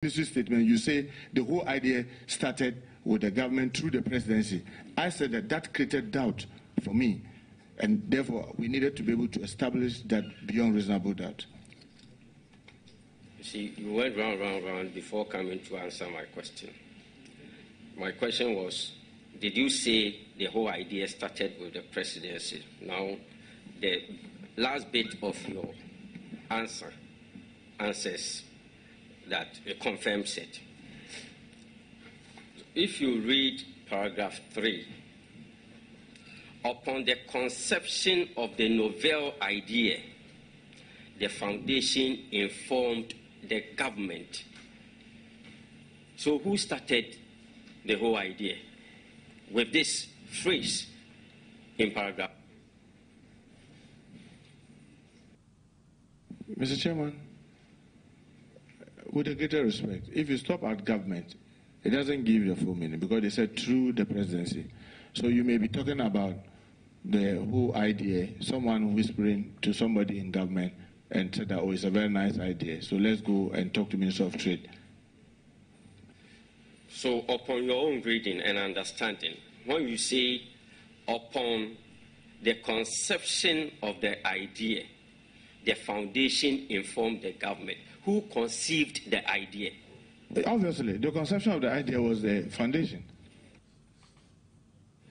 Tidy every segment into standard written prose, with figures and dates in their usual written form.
history statement, you say the whole idea started with the government through the presidency. I said that that created doubt for me, and therefore we needed to be able to establish that beyond reasonable doubt. You see, you went round before coming to answer my question. My question was, did you say the whole idea started with the presidency? Now, the last bit of your answers that confirms it. If you read paragraph 3, upon the conception of the novel idea, the foundation informed the government. So who started the whole idea with this phrase in paragraph? Mr. Chairman, with a greater respect, if you stop at government, it doesn't give you a full meaning because they said through the presidency. So you may be talking about the whole idea, someone whispering to somebody in government and said that, oh, it's a very nice idea, so let's go and talk to Minister of Trade. So upon your own reading and understanding, when you say upon the conception of the idea, the foundation informed the government, who conceived the idea? Obviously, the conception of the idea was the foundation.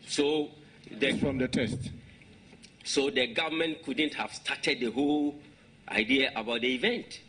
So from the test. So the government couldn't have started the whole idea about the event.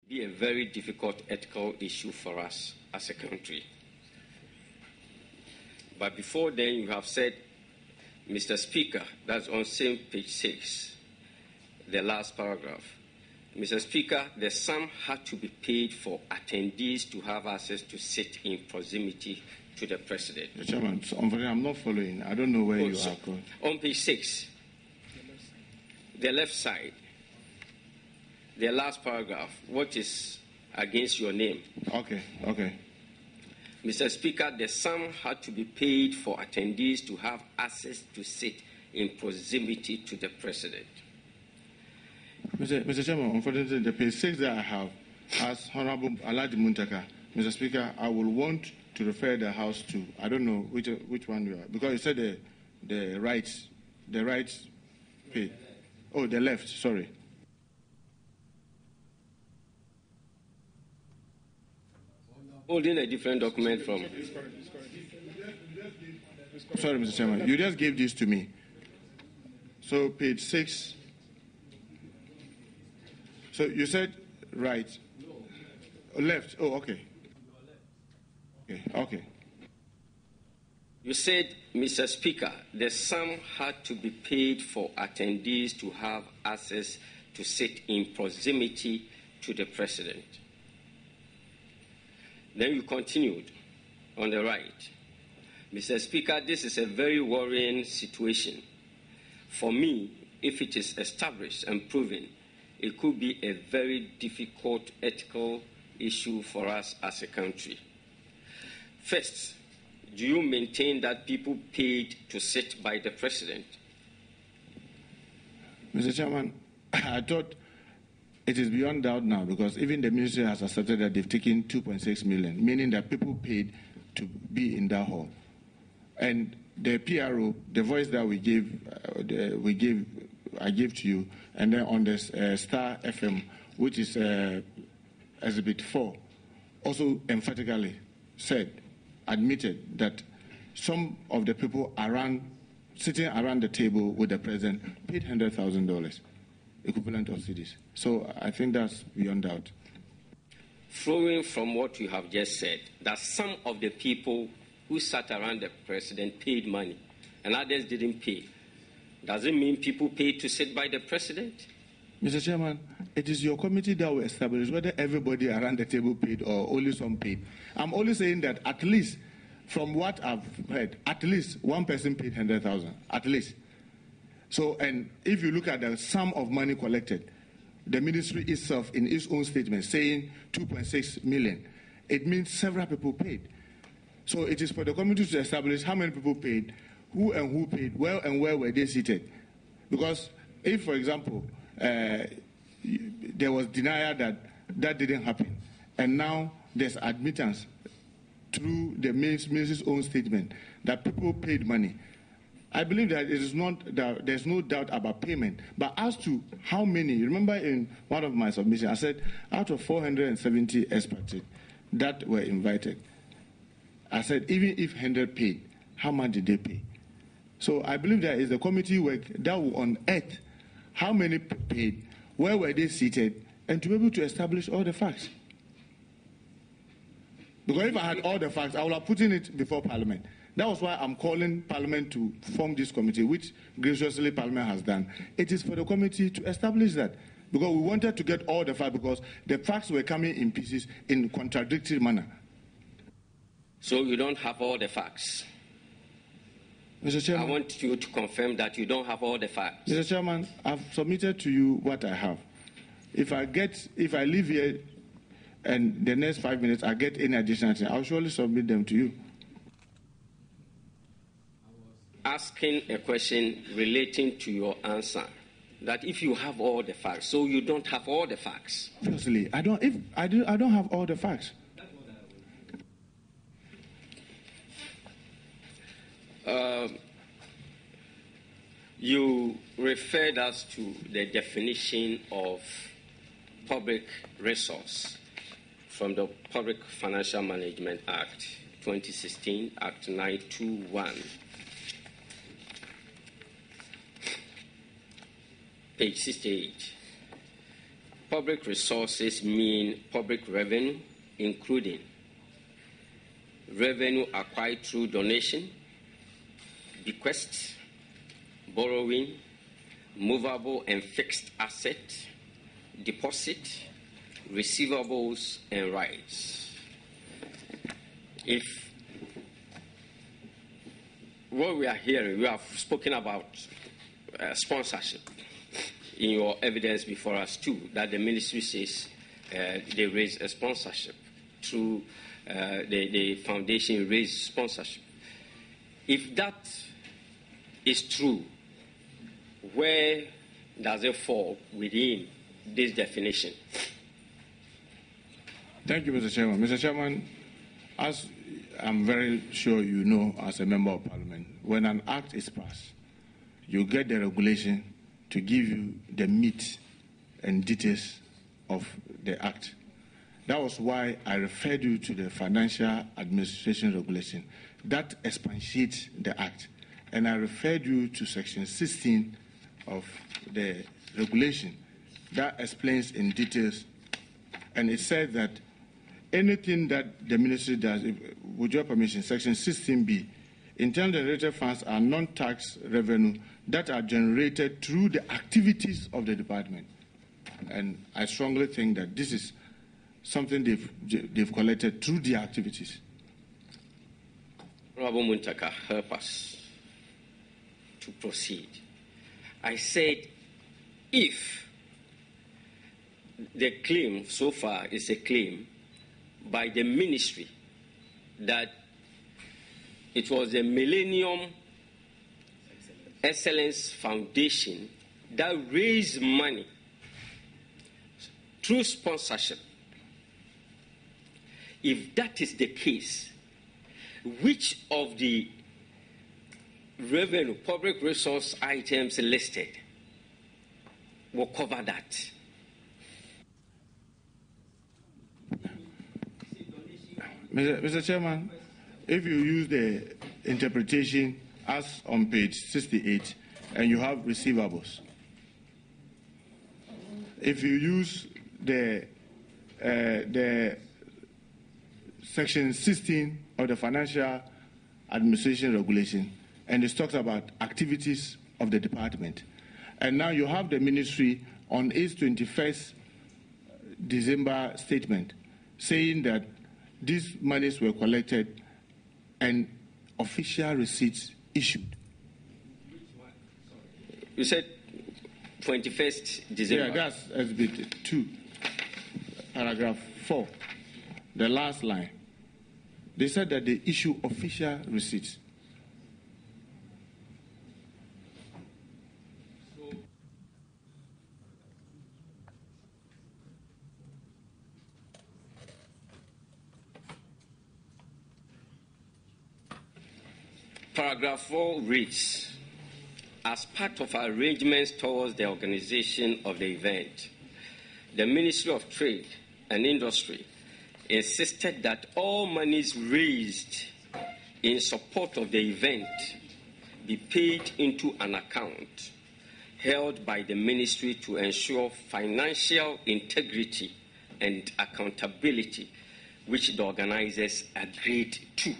Be a very difficult ethical issue for us as a country. But before then, you have said, Mr. Speaker, that's on same page 6, the last paragraph. Mr. Speaker, the sum had to be paid for attendees to have access to sit in proximity to the President. Chairman, I'm not following. I don't know where you are going. On page 6, the left side, the last paragraph, what is against your name? Okay. Mr. Speaker, the sum had to be paid for attendees to have access to sit in proximity to the President. Mr. Chairman, unfortunately, the page 6 that I have, as Honorable Alhaji Muntaka, Mr. Speaker, I will want to refer the House to, I don't know which one you are, because you said the right page. Oh, the left, sorry. Holding a different document from. Sorry, Mr. Chairman, you just gave this to me. So page 6. So you said right. Left. Oh, okay. Okay. You said, Mr. Speaker, the sum had to be paid for attendees to have access to sit in proximity to the President. Then you continued on the right. Mr. Speaker, this is a very worrying situation. For me, if it is established and proven, it could be a very difficult ethical issue for us as a country. First, do you maintain that people paid to sit by the President? Mr. Chairman, I thought it is beyond doubt now, because even the ministry has accepted that they've taken 2.6 million, meaning that people paid to be in that hall. And the PRO, the voice that I gave to you, and then on the Star FM, which is Exhibit 4, also emphatically admitted that some of the people sitting around the table with the President paid $100,000, equivalent of cedis. So I think that's beyond doubt. Flowing from what you have just said, that some of the people who sat around the President paid money and others didn't pay, does it mean people paid to sit by the President? Mr. Chairman, it is your committee that will establish whether everybody around the table paid or only some paid. I'm only saying that at least, from what I've heard, at least one person paid 100,000, at least. So, and if you look at the sum of money collected, the ministry itself in its own statement saying 2.6 million, it means several people paid. So it is for the committee to establish how many people paid, who paid, where and where were they seated. Because if, for example, there was denial that didn't happen, and now there's admittance through the ministry's own statement that people paid money, I believe that it is not that there's no doubt about payment. But as to how many, remember in one of my submissions, I said out of 470 experts that were invited, I said even if 100 paid, how much did they pay? So I believe that is the committee work that will unearth how many paid, where were they seated, and to be able to establish all the facts. Because if I had all the facts, I would have put it before Parliament. That was why I'm calling Parliament to form this committee, which graciously Parliament has done. It is for the committee to establish that. Because we wanted to get all the facts, because the facts were coming in pieces in contradictory manner. So you don't have all the facts? Mr. Chairman, I want you to confirm that you don't have all the facts. Mr. Chairman, I've submitted to you what I have. If I leave here and the next 5 minutes I get any additional thing, I'll surely submit them to you. Asking a question relating to your answer, that if you have all the facts, so you don't have all the facts. Obviously, I don't have all the facts. You referred us to the definition of public resource from the Public Financial Management Act 2016, Act 921. Page 68. public resources mean public revenue, including revenue acquired through donation, bequest, borrowing, movable and fixed asset, deposit, receivables, and rights. If what we are hearing, we have spoken about sponsorship in your evidence before us too, that the ministry says they raise a sponsorship through the foundation raise sponsorship. If that is true, where does it fall within this definition? Thank you, Mr. Chairman. Mr. Chairman, as I'm very sure you know as a member of Parliament, when an act is passed, you get the regulation to give you the meat and details of the act. That was why I referred you to the Financial Administration Regulation. That expatiates the act. And I referred you to Section 16 of the regulation. That explains in details. And it said that anything that the ministry does, with your permission, Section 16B, internal generated funds are non-tax revenue that are generated through the activities of the department. And I strongly think that this is something they've collected through their activities. Honorable Muntaka, help us to proceed. I said, if the claim so far is a claim by the ministry that it was the Millennium Excellence Foundation that raised money through sponsorship, if that is the case, which of the revenue, public resource items listed will cover that? Mr. Chairman, if you use the interpretation as on page 68 and you have receivables, if you use the Section 16 of the Financial Administration Regulation, and it talks about activities of the department, and now you have the ministry on its 21st December statement saying that these monies were collected and official receipts issued. You said 21st December? Yeah, that's SB 2, paragraph 4, the last line. They said that they issue official receipts. Paragraph 4 reads, as part of arrangements towards the organization of the event, the Ministry of Trade and Industry insisted that all monies raised in support of the event be paid into an account held by the ministry to ensure financial integrity and accountability, which the organizers agreed to.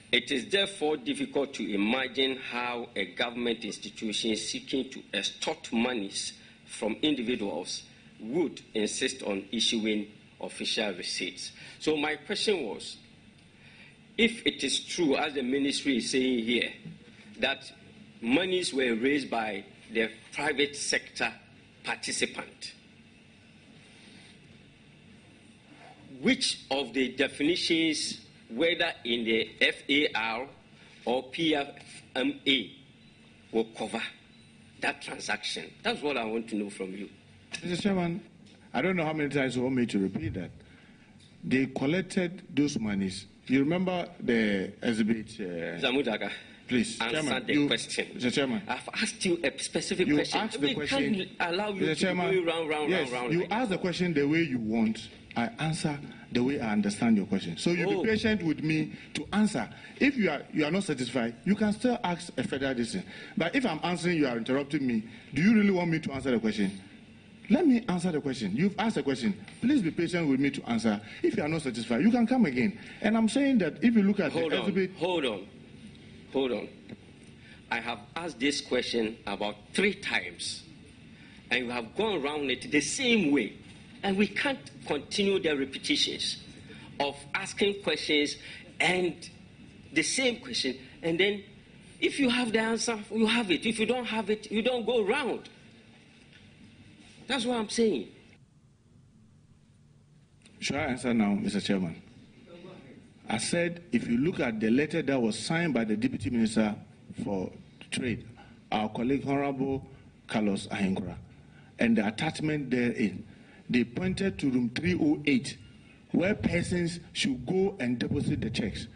It is therefore difficult to imagine how a government institution seeking to extort monies from individuals would insist on issuing official receipts. So my question was, if it is true, as the ministry is saying here, that monies were raised by the private sector participant, which of the definitions, whether in the FAR or PFMA, will cover that transaction? That's what I want to know from you. Mr. Chairman, I don't know how many times you want me to repeat that. They collected those monies. You remember the exhibit? Zamudaka, please, answer Chairman, the question. Mr. Chairman, I've asked you a specific you question. Asked the question. Can't allow you Mr. to Chairman, go round. You ask the question the way you want. I answer the way I understand your question. So you be patient with me to answer. If you are not satisfied, you can still ask a further question. But if I'm answering, you are interrupting me. Do you really want me to answer the question? Let me answer the question. You've asked a question. Please be patient with me to answer. If you are not satisfied, you can come again. And I'm saying that if you look at Hold on. I have asked this question about 3 times, and you have gone around it the same way. And we can't continue the repetitions of asking questions and the same question. And then if you have the answer, you have it. If you don't have it, you don't go around. That's what I'm saying. Shall I answer now, Mr. Chairman? I said, if you look at the letter that was signed by the Deputy Minister for Trade, our colleague Honorable Carlos Ahenkura, and the attachment therein, they pointed to room 308, where persons should go and deposit the checks.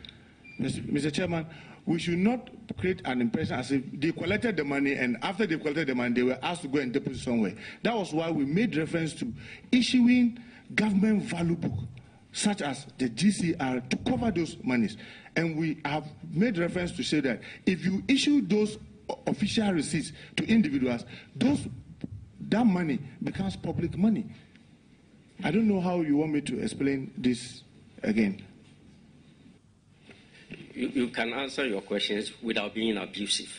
Mr. Chairman, we should not create an impression as if they collected the money, and after they collected the money, they were asked to go and deposit somewhere. That was why we made reference to issuing government value book, such as the GCR, to cover those monies. And we have made reference to say that if you issue those official receipts to individuals, that money becomes public money. I don't know how you want me to explain this again. You can answer your questions without being abusive.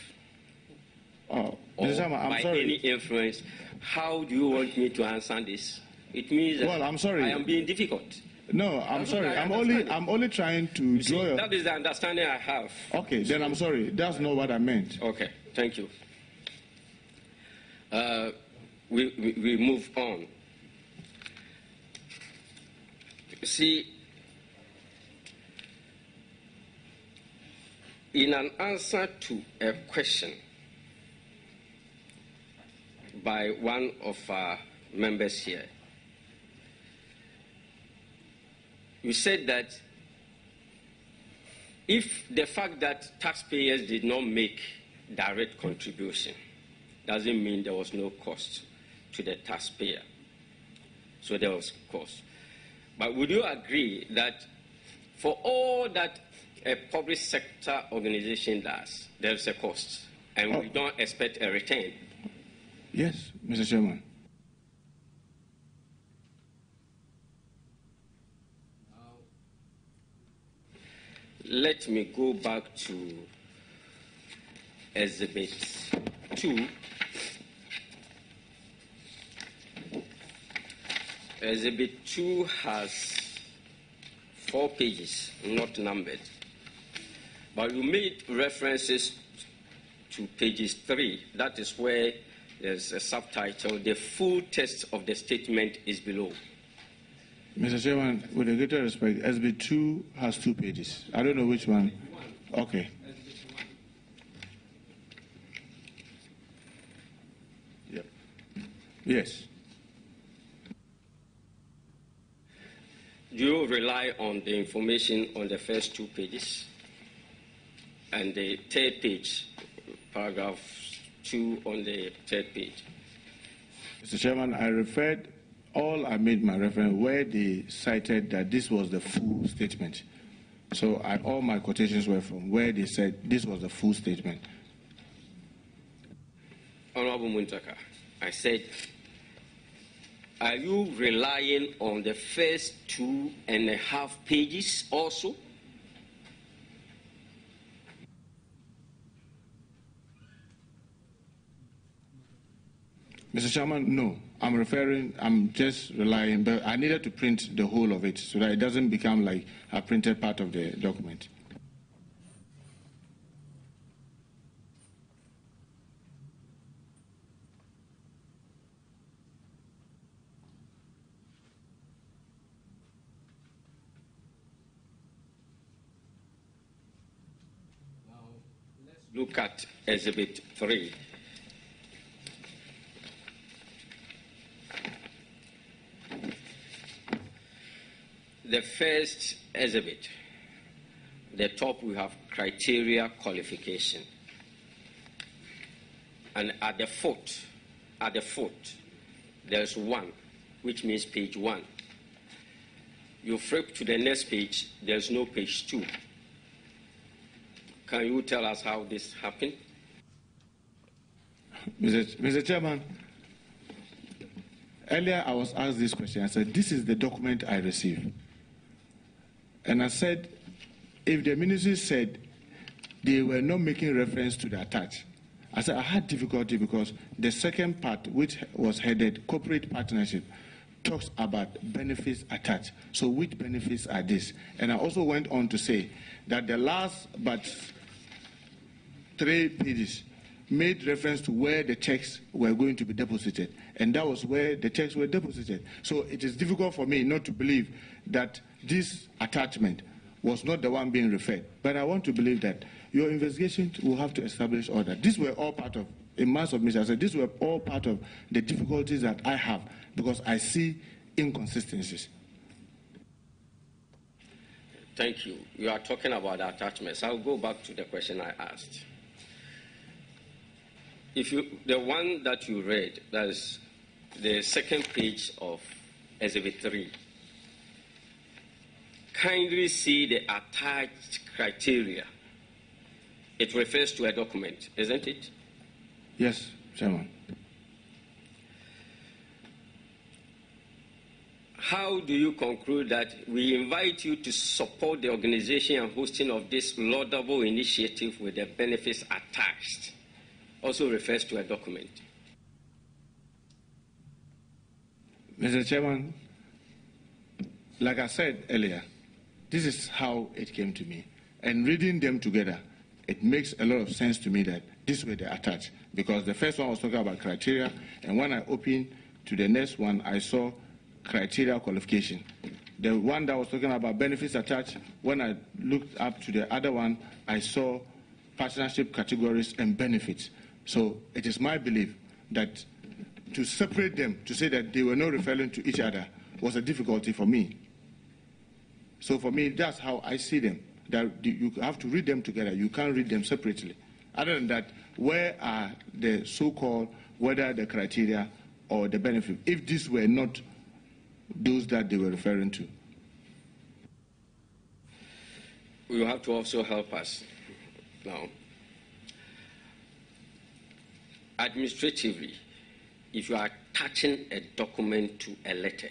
Oh, or I'm by sorry. Any influence. How do you want me to answer this? It means that I'm sorry. I am being difficult. No, I'm sorry. I'm only trying to you draw. See, that is the understanding I have. Okay, then I'm sorry. That's not what I meant. Okay, thank you. We move on. See, in an answer to a question by one of our members here, you said that if the fact that taxpayers did not make direct contribution doesn't mean there was no cost to the taxpayer. So there was cost. But would you agree that for all that a public sector organization does, there's a cost, and we don't expect a return? Yes, Mr. Chairman. Let me go back to Exhibit 2. Exhibit 2 has 4 pages, not numbered. But you made references to pages 3. That is where there's a subtitle, "The full text of the statement is below." Mr. Chairman, with a greater respect, SB 2 has 2 pages. I don't know which one. Okay. Yep. Yes. Do you rely on the information on the first 2 pages? And the 3rd page, paragraph 2 on the 3rd page? Mr. Chairman, I made my reference where they cited that this was the full statement. So all my quotations were from where they said this was the full statement. Honorable Muntaka, I said, are you relying on the first 2.5 pages also? Mr. Chairman, no. I'm just relying, but I needed to print the whole of it so that it doesn't become like a printed part of the document. Now, let's look at Exhibit 3. The first exhibit, the top we have criteria qualification. And at the foot, there's 1, which means page 1. You flip to the next page, there's no page 2. Can you tell us how this happened? Mr. Chairman, Earlier, I was asked this question. I said, this is the document I received. And I said, if the ministry said they were not making reference to the attach, I said I had difficulty because the second part, which was headed corporate partnership, talks about benefits attached. So which benefits are these? And I also went on to say that the last but 3 pages made reference to where the checks were going to be deposited. And that was where the checks were deposited. So it is difficult for me not to believe that this attachment was not the one being referred. But I want to believe that your investigation will have to establish all that. These were all part of, in my submission, I said these were all part of the difficulties that I have because I see inconsistencies. Thank you. You are talking about attachments. I'll go back to the question I asked. The one that you read, that is the second page of Exhibit 3, kindly see the attached criteria. It refers to a document, isn't it? Yes, Chairman. How do you conclude that we invite you to support the organization and hosting of this laudable initiative with the benefits attached? Also refers to a document. Mr. Chairman, like I said earlier, this is how it came to me. And reading them together, it makes a lot of sense to me that this way they attach. Because the first one was talking about criteria, and when I opened to the next one, I saw criteria qualification. The one that was talking about benefits attached, when I looked up to the other one, I saw partnership categories and benefits. So it is my belief that to separate them, to say that they were not referring to each other, was a difficulty for me. So for me, that's how I see them. That you have to read them together. You can't read them separately. Other than that, where are the so-called, whether the criteria or the benefit, if these were not those that they were referring to? You have to also help us now. Administratively, if you are attaching a document to a letter,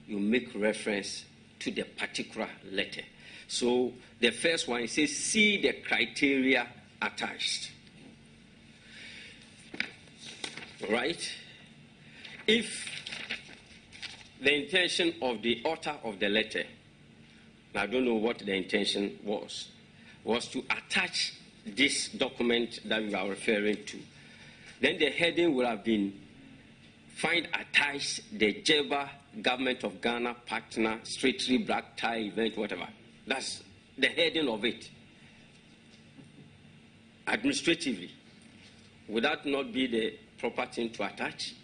you make reference to the particular letter. So the first one, it says, see the criteria attached. Right? If the intention of the author of the letter, I don't know what the intention was to attach this document that we are referring to, then the heading would have been, find attached the Jeba Government of Ghana Partner Strictly Black Tie Event, whatever. That's the heading of it. Administratively, would that not be the proper thing to attach?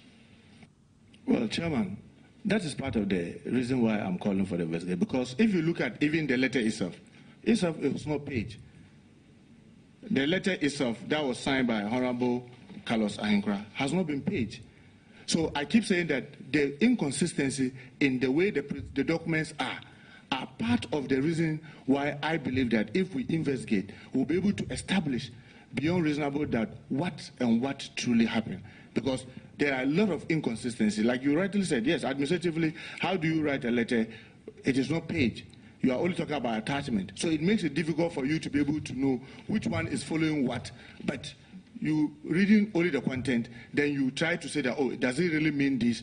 Well, Chairman, that is part of the reason why I'm calling for the investigation. Because if you look at even the letter itself it was not page. The letter itself that was signed by Honorable Carlos Ahinkra has not been paged. So I keep saying that the inconsistency in the way the documents are part of the reason why I believe that if we investigate, we'll be able to establish beyond reasonable doubt what truly happened. Because there are a lot of inconsistencies. Like you rightly said, yes, administratively, how do you write a letter? It is not page. You are only talking about attachment. So it makes it difficult for you to be able to know which one is following what. But you reading only the content, then you try to say that, oh, does it really mean this?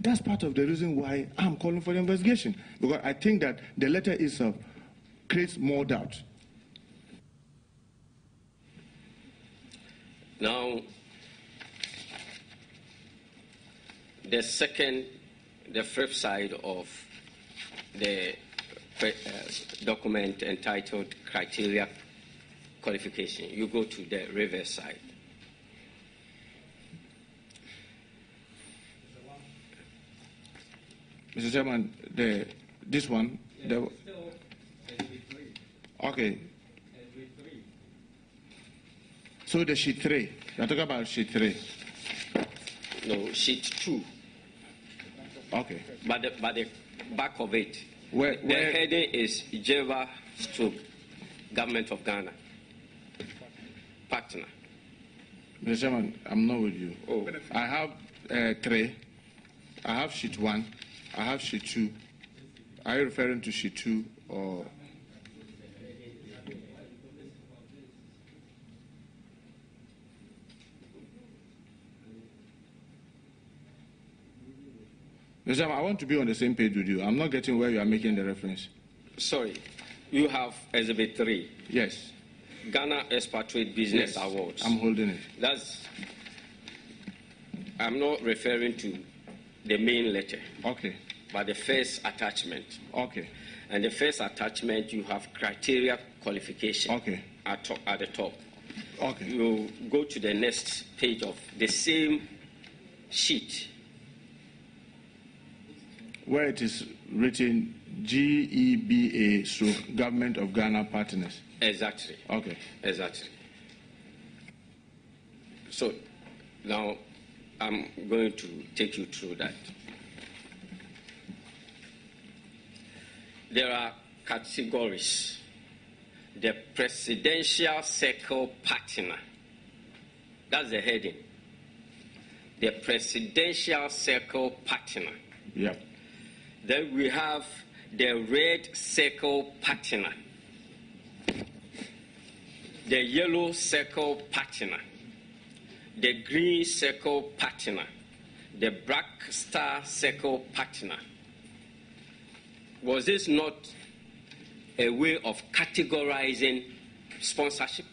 That's part of the reason why I'm calling for the investigation. Because I think that the letter itself creates more doubt. Now, the flip side of the document entitled Criteria Qualification, you go to the reverse side. Mr. Chairman, this one. Okay. So the sheet 3. You're talking about sheet 3. No, sheet 2. Okay. But the back of it, where the heading is Jeva / Government of Ghana Partner. Mr. Chairman, I'm not with you. Oh. I have 3, I have sheet 1, I have sheet 2. Are you referring to sheet 2 or? Mr. Chairman, I want to be on the same page with you. I'm not getting where you are making the reference. Sorry, you have Exhibit 3. Yes. Ghana Expatriate Business Awards. I'm holding it. I'm not referring to the main letter. Okay. But the first attachment. Okay. And the first attachment, you have criteria qualification. Okay. At the top. Okay. You go to the next page of the same sheet, where it is written GEBA Government of Ghana Partners. Exactly. Okay. Exactly. So now I'm going to take you through that. There are categories. The Presidential Circle Partner. That's the heading. The Presidential Circle Partner. Yep. Then we have the Red Circle Partner, the Yellow Circle Partner, the Green Circle Partner, the Black Star Circle Partner. Was this not a way of categorizing sponsorship?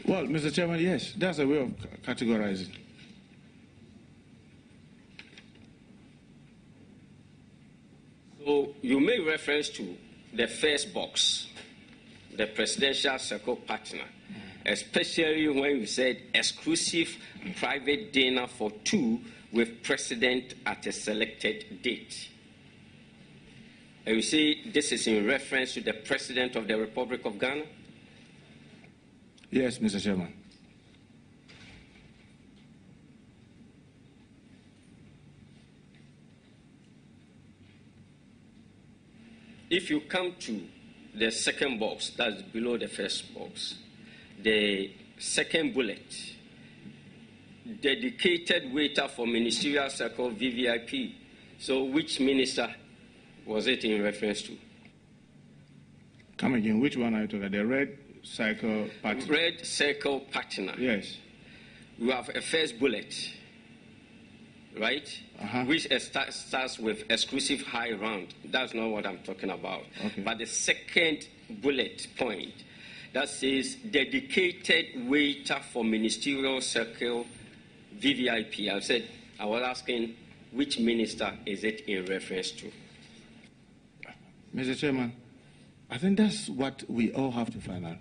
Well, Mr. Chairman, yes, that's a way of categorizing. So you make reference to the first box, the Presidential Circle Partner, especially when you said exclusive private dinner for 2 with President at a selected date. And you say this is in reference to the President of the Republic of Ghana? Yes, Mr. Chairman. If you come to the second box, that's below the first box, the second bullet, dedicated waiter for Ministerial Circle VVIP. So which minister was it in reference to? Come again, which one are you talking about? The Red Circle Partner? Red Circle Partner. Yes. You have a first bullet, right? Which starts with exclusive high round. That's not what I'm talking about. Okay. But the second bullet point that says dedicated waiter for Ministerial Circle VVIP. I was asking which minister is it in reference to? Mr. Chairman, I think that's what we all have to find out.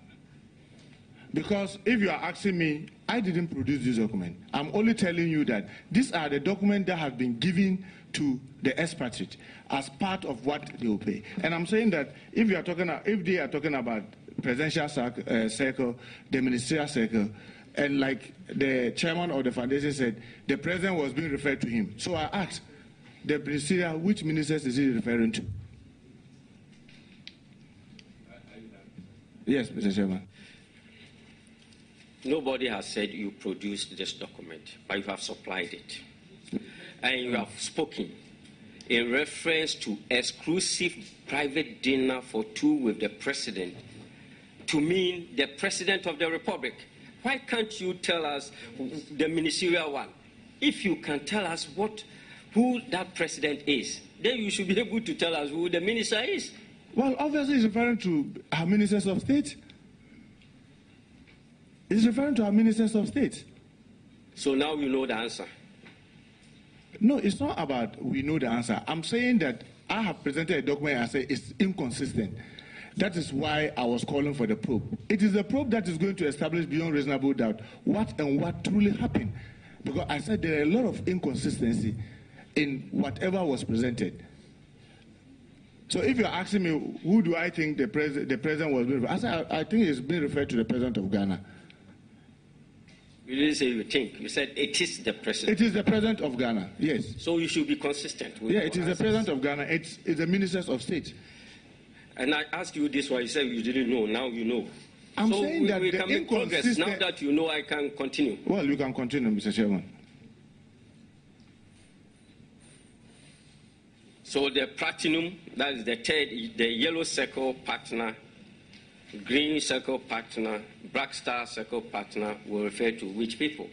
Because if you are asking me, I didn't produce this document. I'm only telling you that these are the documents that have been given to the expatriate as part of what they will pay. And I'm saying that if they are talking about presidential circle, the ministerial circle, and like the chairman of the foundation said, the president was being referred to him. So I asked the ministerial, which ministers is he referring to? Yes, Mr. Chairman. Nobody has said you produced this document, but you have supplied it. And you have spoken in reference to exclusive private dinner for 2 with the president to mean the president of the republic. Why can't you tell us the ministerial one? If you can tell us who that president is, then you should be able to tell us who the minister is. Well, obviously he's referring to our ministers of state. He's referring to our ministers of state. So now you know the answer. No, it's not about we know the answer. I'm saying that I have presented a document and I say it's inconsistent. That is why I was calling for the probe. It is the probe that is going to establish beyond reasonable doubt what truly happened. Because I said there are a lot of inconsistency in whatever was presented. So if you're asking me, who do I think the president was being referred to? I said, I think it's being referred to the president of Ghana. You didn't say you think. You said it is the president. It is the president of Ghana, yes. So you should be consistent with it is the president of Ghana. It's the ministers of state. And I asked you this one. You said you didn't know. Now you know. I'm so saying that we the can make progress. Now that you know, I can continue. Well, you can continue, Mr. Chairman. So the platinum, that is the third, the yellow circle partner, green circle partner, black star circle partner will refer to which people?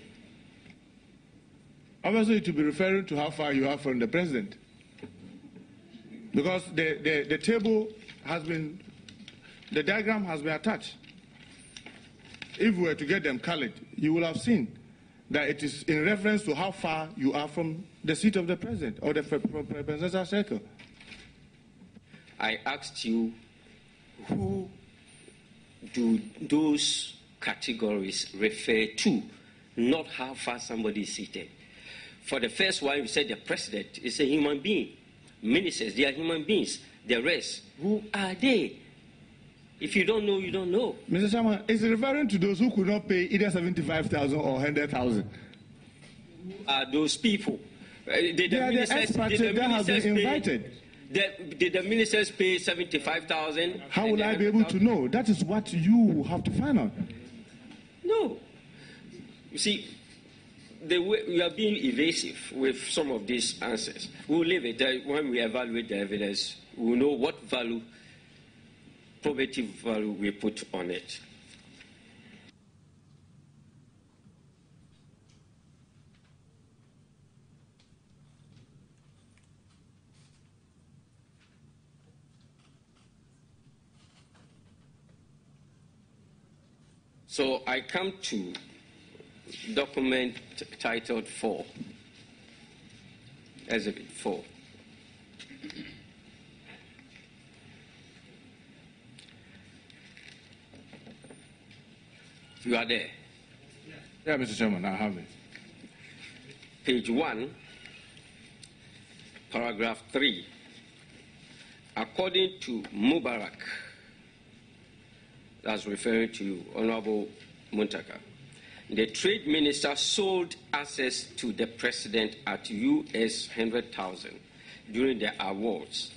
Obviously, to be referring to how far you are from the president. Because the table has been, the diagram has been attached. If we were to get them colored, you will have seen that it is in reference to how far you are from the seat of the president or the presidential circle. I asked you, who do those categories refer to, not how far somebody is seated. For the first one, you said the president is a human being. Ministers, they are human beings. The rest, who are they? If you don't know, you don't know. Mr. Chairman, it's referring to those who could not pay either 75,000 or 100,000. Are those people? Did the ministers pay 75,000? How will I be able to know? That is what you have to find out. No. You see, the way we are being evasive with some of these answers. We'll leave it. When we evaluate the evidence, we'll know what value, probative value we put on it. So I come to document titled 4, Exhibit 4. You are there? Yeah, Mr. Chairman, I have it. Page 1, paragraph 3. According to Mubarak, that's referring to Honorable Muntaka, the trade minister sold access to the president at US 100,000 during the awards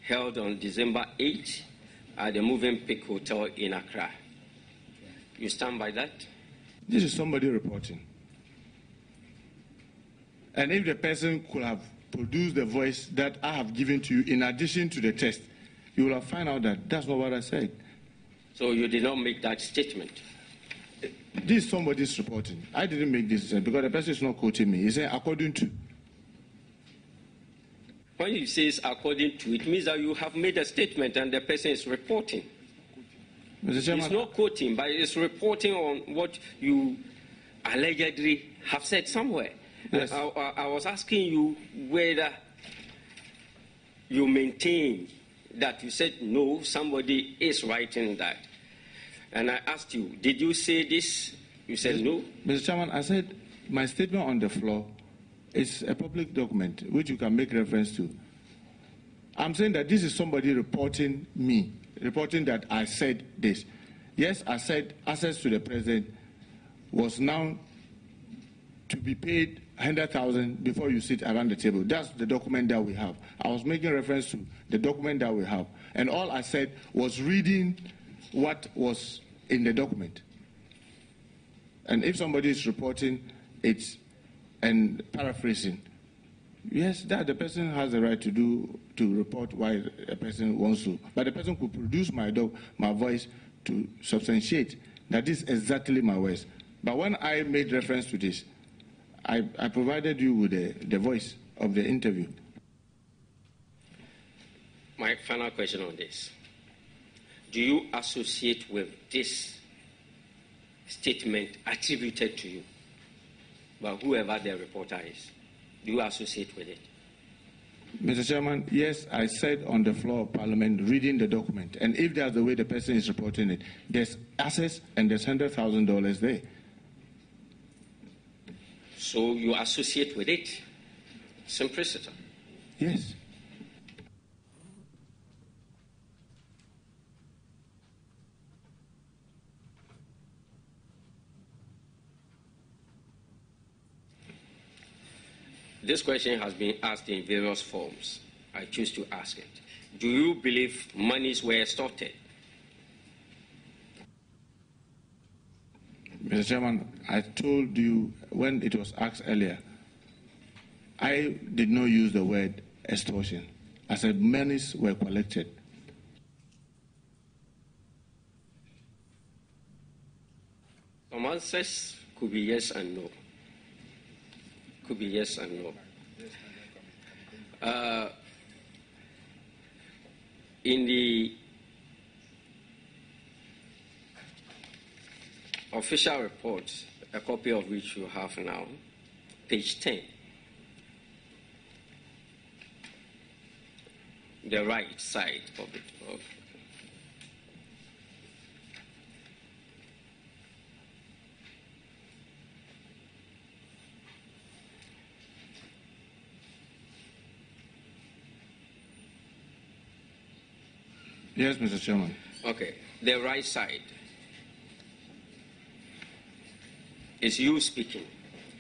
held on December 8 at the Movenpick Hotel in Accra. You stand by that? This is somebody reporting. And if the person could have produced the voice that I have given to you in addition to the test, you will have found out that that's not what I said. So you did not make that statement? This is somebody's reporting. I didn't make this because the person is not quoting me. He's saying according to. When he says according to, it means that you have made a statement and the person is reporting. Mr. Chairman, it's not quoting, but it's reporting on what you allegedly have said somewhere. Yes. I was asking you whether you maintain that you said no, somebody is writing that. And I asked you, did you say this? You said no? Mr. Chairman, I said my statement on the floor is a public document which you can make reference to. I'm saying that this is somebody reporting me, reporting that I said this. Yes, I said access to the president was now to be paid 100,000 before you sit around the table. That's the document that we have. I was making reference to the document that we have. And all I said was reading what was in the document. And if somebody is reporting it and paraphrasing, yes, that the person has the right to report why a person wants to. But the person could produce my voice to substantiate that this is exactly my words. But when I made reference to this, I provided you with the voice of the interview. My final question on this. Do you associate with this statement attributed to you by whoever the reporter is? Do you associate with it? Mr. Chairman, yes, I said on the floor of Parliament, reading the document, and if that's the way the person is reporting it, there's access and there's $100,000 there. So you associate with it? Simplicity? Yes. This question has been asked in various forms. I choose to ask it. Do you believe monies were extorted? Mr. Chairman, I told you when it was asked earlier, I did not use the word extortion. I said monies were collected. Some answers could be yes and no. Could be yes and no. In the official report, a copy of which you have now, page 10, the right side of it. Yes, Mr. Chairman. Okay, the right side is you speaking.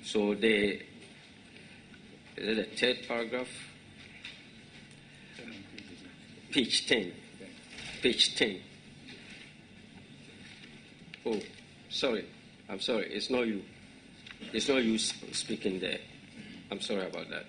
So is it the third paragraph? Page 10. Page 10. Oh, sorry. I'm sorry. It's not you. It's not you speaking there. I'm sorry about that.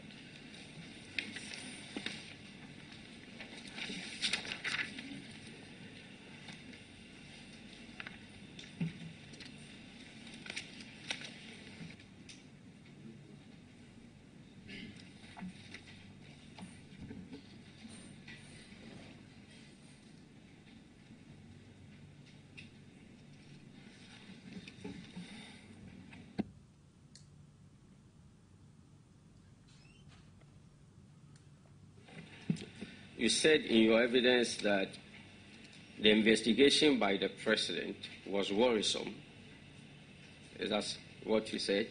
You said in your evidence that the investigation by the president was worrisome. Is that what you said?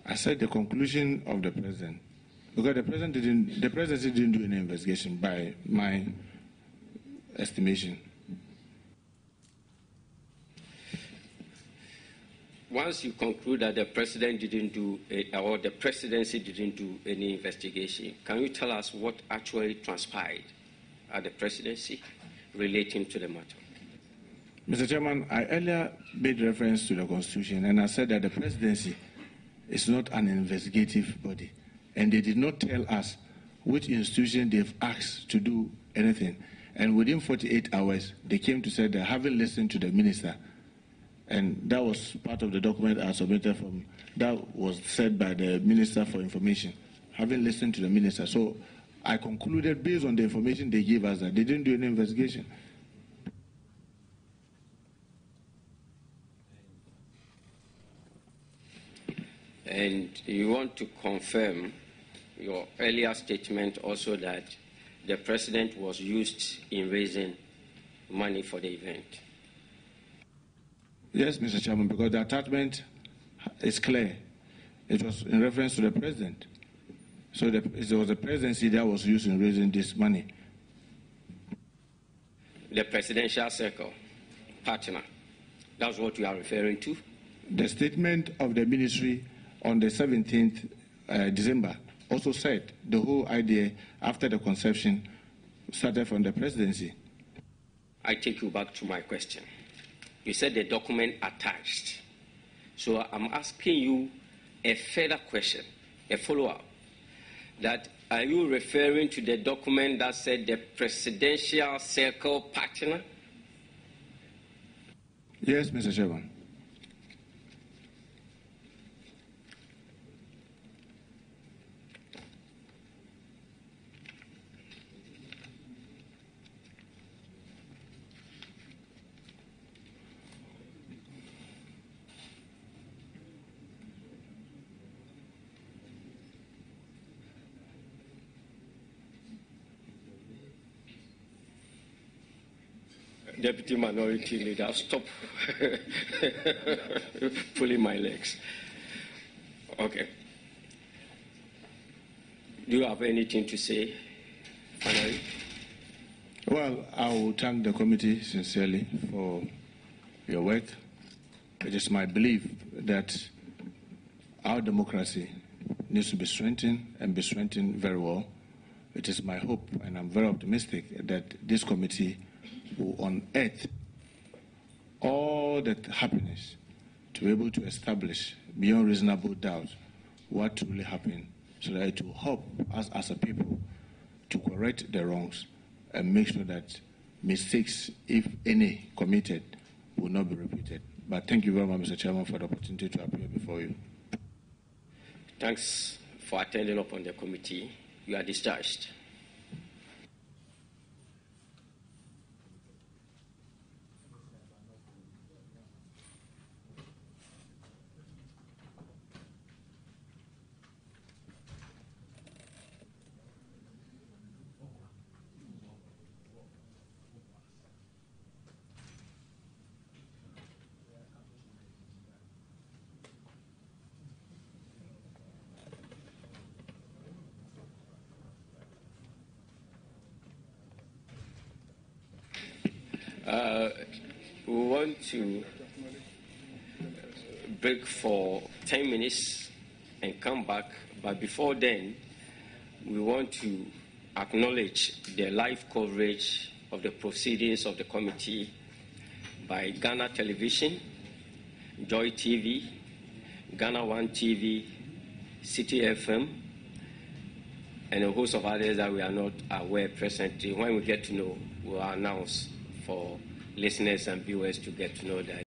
I said the conclusion of the president, because the presidency didn't do any investigation by my estimation. Once you conclude that the president didn't do, or the presidency didn't do any investigation, can you tell us what actually transpired at the presidency relating to the matter? Mr. Chairman, I earlier made reference to the Constitution, and I said that the presidency is not an investigative body, and they did not tell us which institution they've asked to do anything. And within 48 hours, they came to say that having listened to the minister, and that was part of the document I submitted that was said by the Minister for Information, having listened to the minister. So I concluded based on the information they gave us that they didn't do any investigation. And you want to confirm your earlier statement also that the president was used in raising money for the event? Yes, Mr. Chairman, because the attachment is clear. It was in reference to the president. So it was the presidency that was used in raising this money. The presidential circle partner, that's what you are referring to? The statement of the ministry on the 17th December also said the whole idea after the conception started from the presidency. I take you back to my question. You said the document attached. So I'm asking you a further question, a follow-up. That are you referring to the document that said the presidential circle partner? Yes, Mr. Chairman. Deputy Minority Leader, stop pulling my legs. Okay. Do you have anything to say, finally? Well, I will thank the committee sincerely for your work. It is my belief that our democracy needs to be strengthened and be strengthened very well. It is my hope, and I'm very optimistic, that this committee will unearth all the happiness to be able to establish beyond reasonable doubt what really happened, so that it will help us as a people to correct the wrongs and make sure that mistakes, if any, committed, will not be repeated. But thank you very much, Mr. Chairman, for the opportunity to appear before you. Thanks for attending upon the committee. You are discharged. We want to break for 10 minutes and come back, but before then, we want to acknowledge the live coverage of the proceedings of the committee by Ghana Television, Joy TV, Ghana One TV, City FM, and a host of others that we are not aware presently. When we get to know, we'll announce for listeners and viewers to get to know that